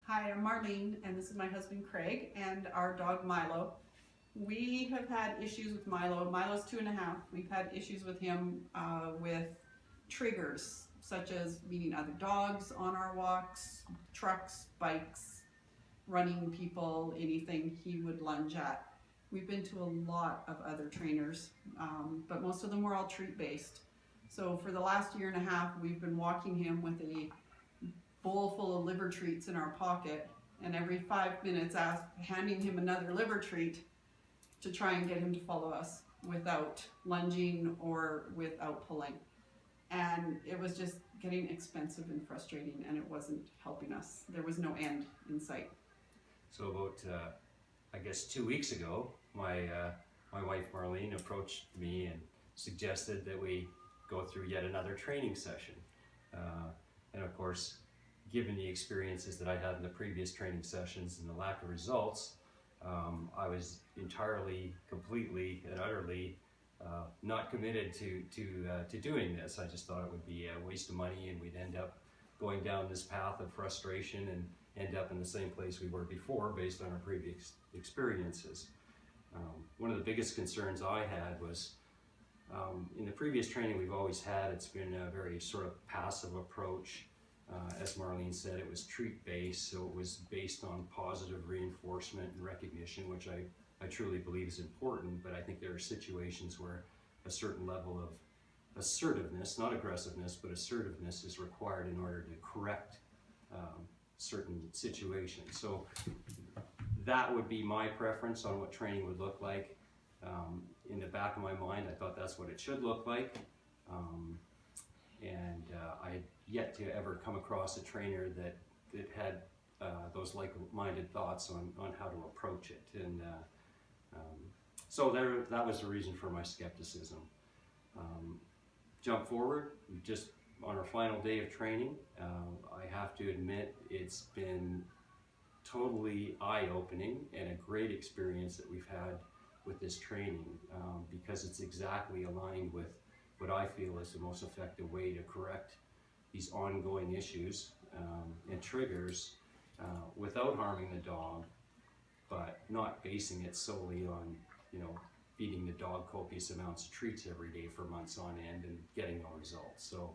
Hi, I'm Marlene, and this is my husband Craig and our dog Milo. We have had issues with Milo. Milo's 2.5. We've had issues with him with triggers, such as meeting other dogs on our walks, trucks, bikes, running people, anything he would lunge at. We've been to a lot of other trainers, but most of them were all treat based. So for the last 1.5 years, we've been walking him with a bowl full of liver treats in our pocket, and every 5 minutes handing him another liver treat to try and get him to follow us without lunging or without pulling. And it was just getting expensive and frustrating, and it wasn't helping us. There was no end in sight. So about, I guess 2 weeks ago, my wife Marlene approached me and suggested that we go through yet another training session. And of course, given the experiences that I had in the previous training sessions and the lack of results, I was entirely, completely, and utterly not committed to doing this. I just thought it would be a waste of money, and we'd end up going down this path of frustration and end up in the same place we were before based on our previous experiences. One of the biggest concerns I had was in the previous training we've always had, it's been a very sort of passive approach. As Marlene said, it was treat-based, so it was based on positive reinforcement and recognition, which I truly believe is important, but I think there are situations where a certain level of assertiveness, not aggressiveness, but assertiveness is required in order to correct certain situations. So that would be my preference on what training would look like. In the back of my mind, I thought that's what it should look like. I had yet to ever come across a trainer that had those like-minded thoughts on how to approach it. And so that was the reason for my skepticism. Jump forward, just on our final day of training, I have to admit it's been totally eye-opening and a great experience that we've had with this training, because it's exactly aligned with what I feel is the most effective way to correct these ongoing issues and triggers without harming the dog, but not basing it solely on, feeding the dog copious amounts of treats every day for months on end and getting no results. So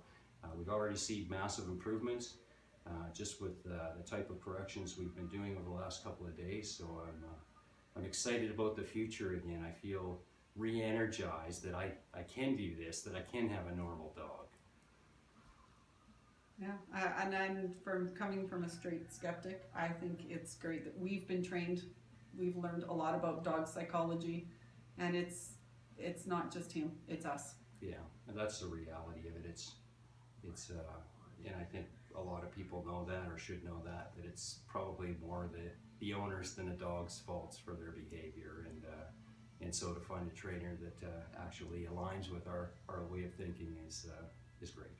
we've already seen massive improvements just with the type of corrections we've been doing over the last couple of days. So I'm excited about the future again. I feel re-energized that I can do this, that I can have a normal dog. Yeah, and then coming from a straight skeptic, I think it's great that we've been trained. We've learned a lot about dog psychology, and it's not just him, it's us. Yeah, and that's the reality of it. It's and I think a lot of people know that, or should know that it's probably more the owners than the dog's faults for their behavior. And so to find a trainer that actually aligns with our way of thinking is great.